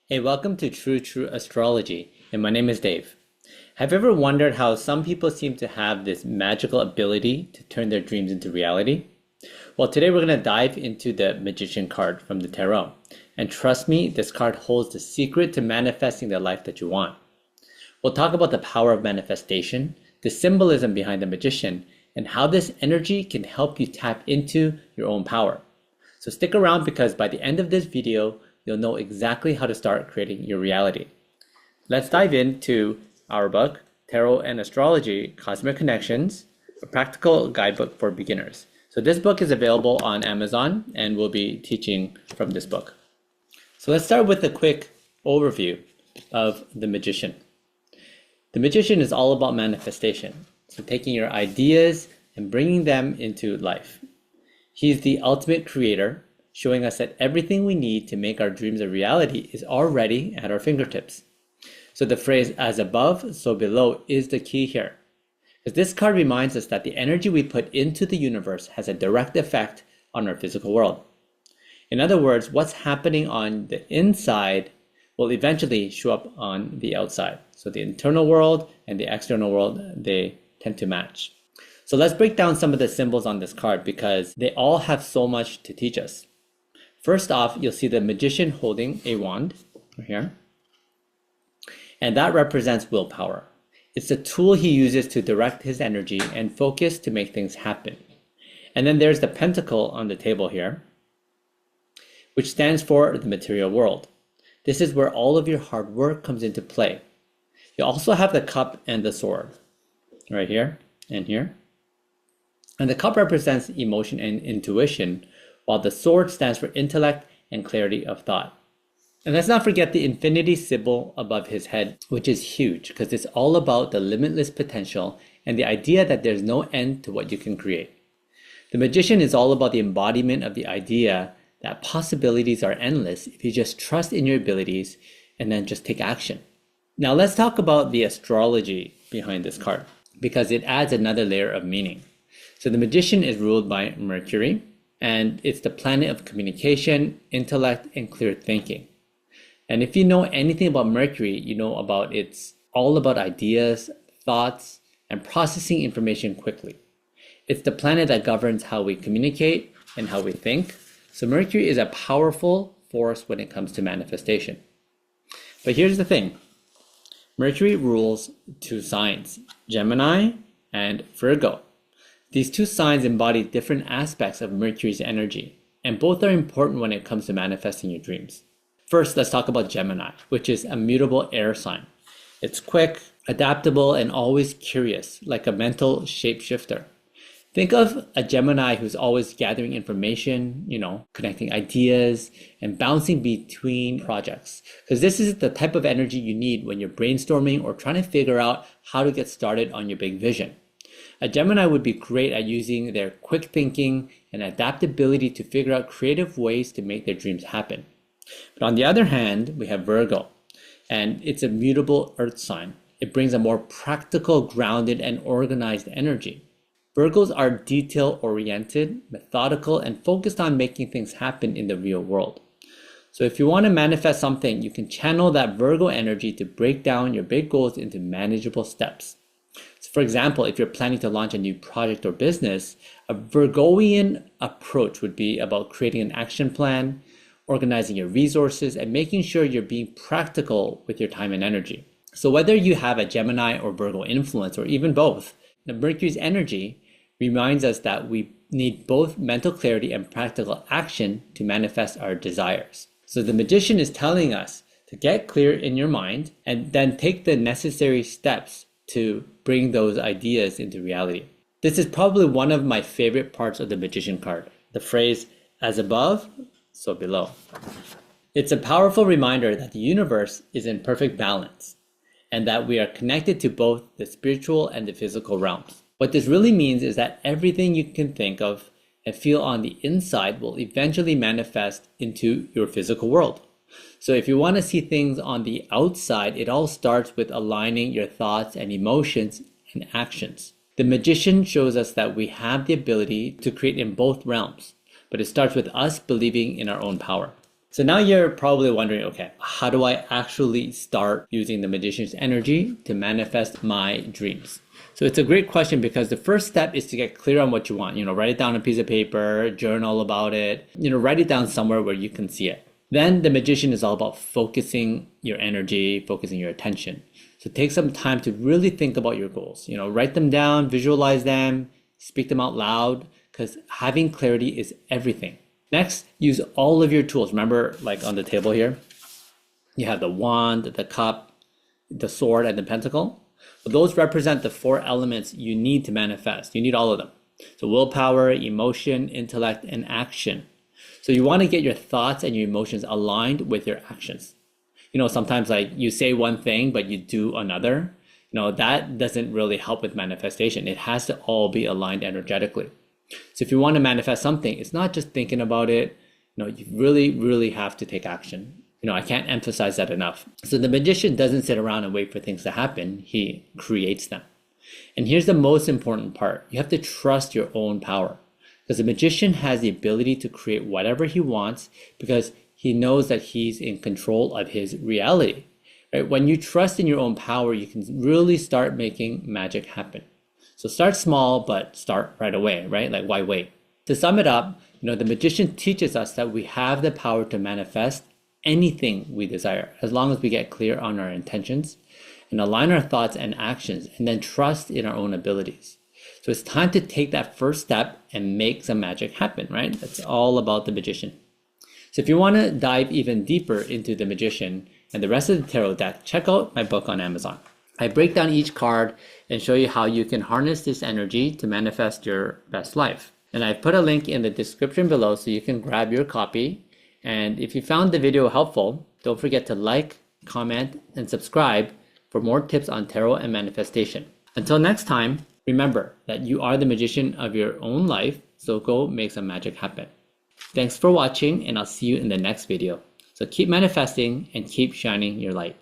Hey, welcome to True Astrology, and my name is Dave. Have you ever wondered how some people seem to have this magical ability to turn their dreams into reality? Well, today we're going to dive into the Magician card from the Tarot. And trust me, this card holds the secret to manifesting the life that you want. We'll talk about the power of manifestation, the symbolism behind the Magician, and how this energy can help you tap into your own power. So stick around because by the end of this video, you'll know exactly how to start creating your reality. Let's dive into our book, Tarot and Astrology, Cosmic Connections, a practical guidebook for beginners. So this book is available on Amazon and we'll be teaching from this book. So let's start with a quick overview of the Magician. The Magician is all about manifestation. So taking your ideas and bringing them into life. He's the ultimate creator, showing us that everything we need to make our dreams a reality is already at our fingertips. So the phrase "as above, so below" is the key here. Because this card reminds us that the energy we put into the universe has a direct effect on our physical world. In other words, what's happening on the inside will eventually show up on the outside. So the internal world and the external world, they tend to match. So let's break down some of the symbols on this card because they all have so much to teach us. First off, you'll see the Magician holding a wand right here. And that represents willpower. It's the tool he uses to direct his energy and focus to make things happen. And then there's the Pentacle on the table here, which stands for the material world. This is where all of your hard work comes into play. You also have the Cup and the Sword right here and here. And the Cup represents emotion and intuition, while the Sword stands for intellect and clarity of thought. And let's not forget the infinity symbol above his head, which is huge because it's all about the limitless potential and the idea that there's no end to what you can create. The Magician is all about the embodiment of the idea that possibilities are endless if you just trust in your abilities and then just take action. Now let's talk about the astrology behind this card because it adds another layer of meaning. So the Magician is ruled by Mercury, and it's the planet of communication, intellect, and clear thinking. And if you know anything about Mercury, you know about it's all about ideas, thoughts, and processing information quickly. It's the planet that governs how we communicate and how we think. So Mercury is a powerful force when it comes to manifestation. But here's the thing. Mercury rules two signs, Gemini and Virgo. These two signs embody different aspects of Mercury's energy, and both are important when it comes to manifesting your dreams. First, let's talk about Gemini, which is a mutable air sign. It's quick, adaptable, and always curious, like a mental shapeshifter. Think of a Gemini who's always gathering information, connecting ideas, and bouncing between projects. Because this is the type of energy you need when you're brainstorming or trying to figure out how to get started on your big vision. A Gemini would be great at using their quick thinking and adaptability to figure out creative ways to make their dreams happen. But on the other hand, we have Virgo, and it's a mutable earth sign. It brings a more practical, grounded, and organized energy. Virgos are detail-oriented, methodical, and focused on making things happen in the real world. So if you want to manifest something, you can channel that Virgo energy to break down your big goals into manageable steps. So for example, if you're planning to launch a new project or business, a Virgoian approach would be about creating an action plan, organizing your resources, and making sure you're being practical with your time and energy. So whether you have a Gemini or Virgo influence, or even both, the Mercury's energy reminds us that we need both mental clarity and practical action to manifest our desires. So the Magician is telling us to get clear in your mind and then take the necessary steps to bring those ideas into reality. This is probably one of my favorite parts of the Magician card, the phrase "as above, so below." It's a powerful reminder that the universe is in perfect balance and that we are connected to both the spiritual and the physical realms. What this really means is that everything you can think of and feel on the inside will eventually manifest into your physical world. So if you want to see things on the outside, it all starts with aligning your thoughts and emotions and actions. The Magician shows us that we have the ability to create in both realms, but it starts with us believing in our own power. So now you're probably wondering, okay, how do I actually start using the magician's energy to manifest my dreams? So it's a great question because the first step is to get clear on what you want. Write it down on a piece of paper, journal about it, write it down somewhere where you can see it. Then the magician is all about focusing your energy, focusing your attention. So take some time to really think about your goals. Write them down, visualize them, speak them out loud, because having clarity is everything. Next, use all of your tools. Remember, like on the table here, you have the wand, the cup, the sword, and the pentacle. Those represent the 4 elements you need to manifest. You need all of them. So willpower, emotion, intellect, and action. So you want to get your thoughts and your emotions aligned with your actions. Sometimes like you say one thing, but you do another. That doesn't really help with manifestation. It has to all be aligned energetically. So if you want to manifest something, it's not just thinking about it. You really, really have to take action. I can't emphasize that enough. So the magician doesn't sit around and wait for things to happen. He creates them. And here's the most important part. You have to trust your own power, because the magician has the ability to create whatever he wants because he knows that he's in control of his reality. Right? When you trust in your own power, you can really start making magic happen. So start small, but start right away, right? Like, why wait? To sum it up, the magician teaches us that we have the power to manifest anything we desire, as long as we get clear on our intentions and align our thoughts and actions, and then trust in our own abilities. So it's time to take that first step and make some magic happen, right? That's all about the magician. So if you want to dive even deeper into the magician and the rest of the tarot deck, check out my book on Amazon. I break down each card and show you how you can harness this energy to manifest your best life. And I've put a link in the description below so you can grab your copy. And if you found the video helpful, don't forget to like, comment, and subscribe for more tips on tarot and manifestation. Until next time, remember that you are the magician of your own life, so go make some magic happen. Thanks for watching, and I'll see you in the next video. So keep manifesting and keep shining your light.